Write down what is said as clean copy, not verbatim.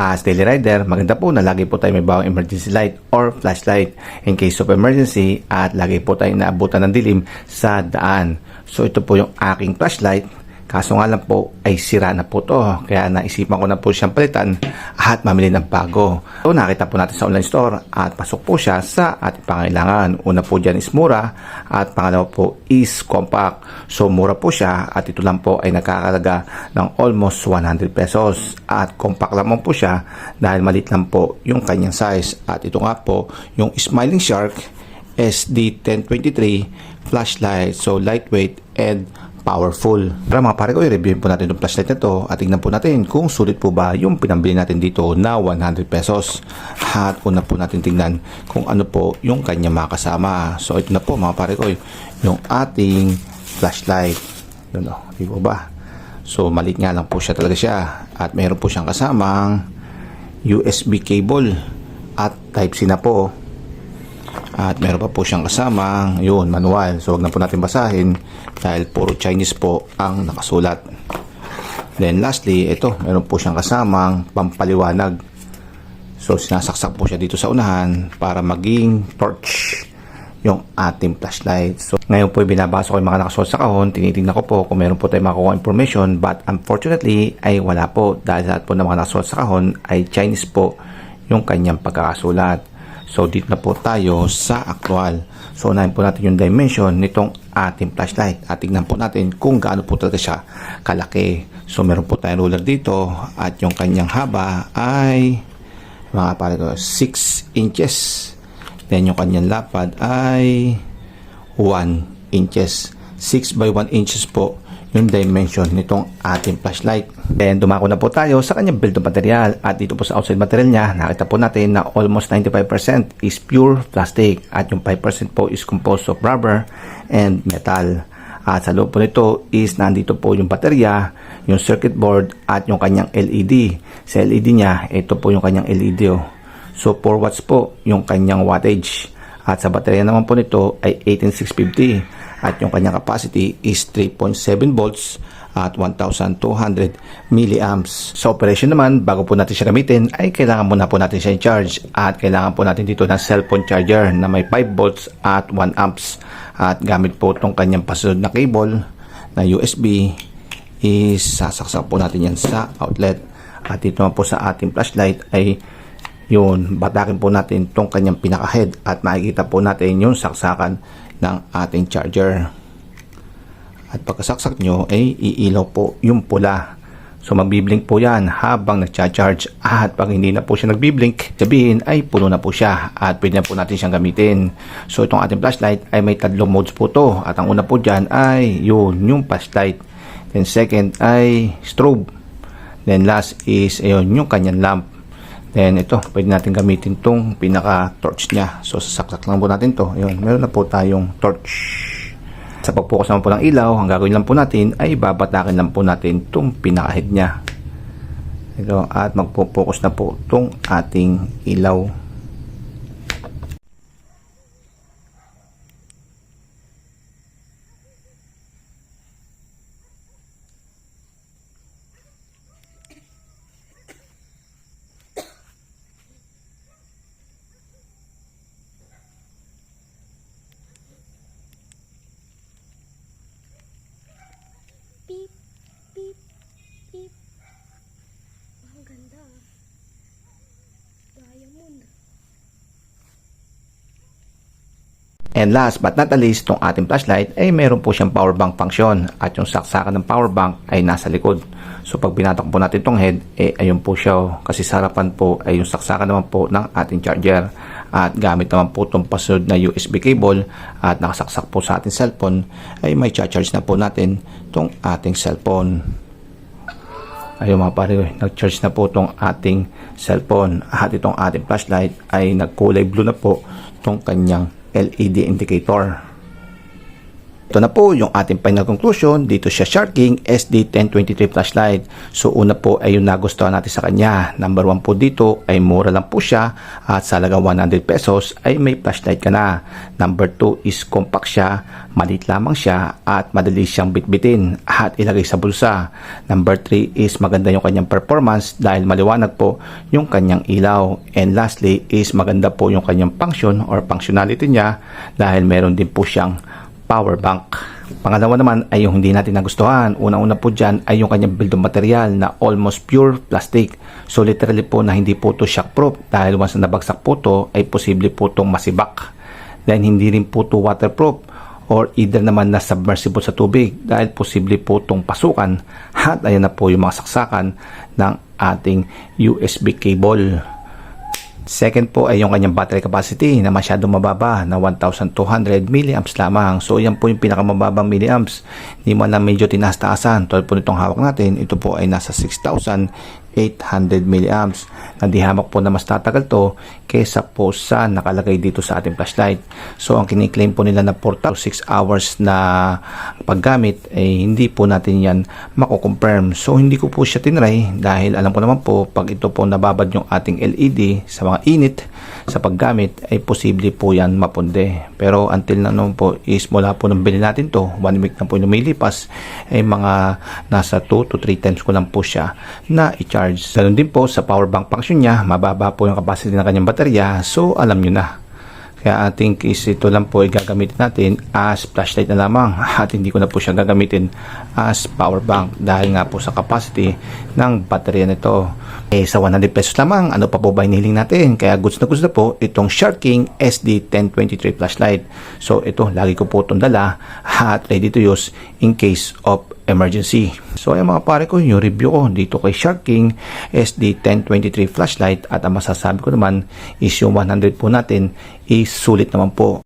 As daily rider, maganda po na lagi po tayo may bawang emergency light or flashlight in case of emergency at lagi po tayo naabutan ng dilim sa daan. So ito po yung aking flashlight. Kaso nga lang po ay sira na po to. Kaya naisipan ko na po siyang palitan at mamili ng bago. So nakita po natin sa online store at pasok po siya sa ating pangailangan. Una po dyan is mura at pangalawa po is compact. So mura po siya at ito lang po ay nakakalaga ng almost 100 pesos. At compact lamang po siya dahil maliit lang po yung kanyang size. At ito nga po yung Smiling Shark SD1023 flashlight. So lightweight and powerful. Para mga pare ko, i-reviewin po natin itong flashlight na ito at tingnan po natin kung sulit po ba yung pinambili natin dito na 100 pesos. At una po natin tingnan kung ano po yung kanya makasama. So ito na po mga pare ko, yung ating flashlight. Yun o, di po ba? So maliit nga lang po siya talaga siya. At mayroon po siyang kasamang USB cable at Type-C na po. At meron pa po siyang kasamang yun, manual. So wag na po natin basahin dahil puro Chinese po ang nakasulat. Then lastly, ito, meron po siyang kasamang pampaliwanag. So sinasaksak po siya dito sa unahan para maging torch yung ating flashlight. So ngayon po binabasa ko yung mga nakasulat sa kahon. Tinitingnan ko po kung meron po tayong makukuha information, but unfortunately ay wala po dahil lahat po ng mga nakasulat sa kahon ay Chinese po yung kanyang pagkakasulat. So dito na po tayo sa actual. So unahin po natin yung dimension nitong ating flashlight at tignan po natin kung gaano po talaga siya kalaki. So meron po tayong ruler dito at yung kanyang haba ay mga pare ko 6 inches. Then yung kanyang lapad ay 1 inches. 6 by 1 inches po yung dimension nitong ating flashlight. Then dumako na po tayo sa kanyang build of material at dito po sa outside material niya nakita po natin na almost 95% is pure plastic at yung 5% po is composed of rubber and metal. At sa loob po nito is nandito po yung baterya, yung circuit board at yung kanyang LED. Sa LED niya, ito po yung kanyang LED. So 4 watts po yung kanyang wattage. At sa baterya naman po nito ay 18650. At yung kanyang capacity is 3.7 volts at 1,200 milliamps. Sa operation naman, bago po natin siya gamitin, ay kailangan muna po natin siya i-charge. At kailangan po natin dito ng cellphone charger na may 5 volts at 1 amps. At gamit po itong kanyang pasunod na cable na USB is sasaksak po natin yan sa outlet. At dito naman po sa ating flashlight ay yun, batakin po natin itong kanyang pinaka-head at makikita po natin yung saksakan ng ating charger. At pagkasaksak nyo ay iilaw po yung pula. So magbiblink po yan habang nagcha-charge. At pag hindi na po siya nagbiblink, sabihin ay puno na po siya at pwede na po natin siyang gamitin. So itong ating flashlight ay may 3 modes po to. At ang una po dyan ay yun, yung flashlight. Then second ay strobe. Then last is ayun, yung kanyang lamp. Then ito, pwede natin gamitin tong pinaka-torch niya. So sasaksak lang po natin to. Ayun, meron na po tayong torch. Sa pag-focus naman po ng ilaw, ang gagawin lang po natin ay babatakin lang po natin tong pinaka-head niya. Ito, at magpo-focus na po tong ating ilaw. Beep, beep, beep. Ang ganda. Diamond. And last but not the least, itong ating flashlight ay mayroon po siyang power bank function at yung saksakan ng power bank ay nasa likod. So pag binatak po natin itong head, ayun po siya. Kasi sa harapan po ay yung saksakan naman po ng ating charger. At gamit naman po itong pasunod na USB cable at nakasaksak po sa ating cellphone ay may charge na po natin itong ating cellphone. Ayun mga pare, nag-charge na po itong ating cellphone. At itong ating flashlight ay nagkulay blue na po itong kanyang LED indicator. Ito na po yung ating final conclusion dito sa Shark King SD1023 flashlight. So una po ay yung nagustuhan natin sa kanya. Number 1 po dito ay mura lang po siya at sa halagang 100 pesos ay may flashlight ka na. Number 2 is compact siya, maliit lamang siya at madali siyang bitbitin at ilagay sa bulsa. Number 3 is maganda yung kanyang performance dahil maliwanag po yung kanyang ilaw. And lastly is maganda po yung kanyang function or functionality niya dahil meron din po siyang power bank. Pangalawa naman ay yung hindi natin nagustuhan. Una-una po dyan ay yung kanyang build of material na almost pure plastic. So literally po na hindi po to shockproof dahil once na nabagsak po to ay posible po itong masibak. Then hindi rin po to waterproof or either naman na submersible sa tubig dahil posible po itong pasukan at ayan na po yung mga saksakan ng ating USB cable. Second po ay yung kanyang battery capacity na masyadong mababa na 1,200 mAh lamang. So yan po yung pinakamababang milliamps. Hindi man lang medyo tinaas-taasan. Tulad po nitong hawak natin, ito po ay nasa 6,800 mAh. Nadihamak po na mas tatagal to kesa po sa nakalagay dito sa ating flashlight. So ang kiniklaim po nila na 4 to 6 hours na paggamit ay hindi po natin yan mako-confirm. So hindi ko po siya tinry dahil alam ko naman po pag ito po nababad yung ating LED sa mga init sa paggamit ay posible po yan mapunde. Pero until na naman po is mula po nang bilhin natin to 1 week na po yung lumilipas ay mga nasa 2 to 3 times ko lang po siya na i-charge. Ganun din po sa power bank function niya, mababa po yung capacity ng kanyang baterya, so alam nyo na. Kaya ating is ito lang po ay gagamitin natin as flashlight na lamang at hindi ko na po siya gagamitin as power bank dahil nga po sa capacity ng baterya nito. Sa 100 pesos lamang, ano pa po ba hinihiling natin? Kaya goods na po itong Shark King SD1023 flashlight. So ito, lagi ko po itong dala at ready to use in case of emergency. So ay mga pare ko, yung review ko dito kay Shark King SD1023 flashlight at ang masasabi ko naman is yung 100 po natin is sulit naman po.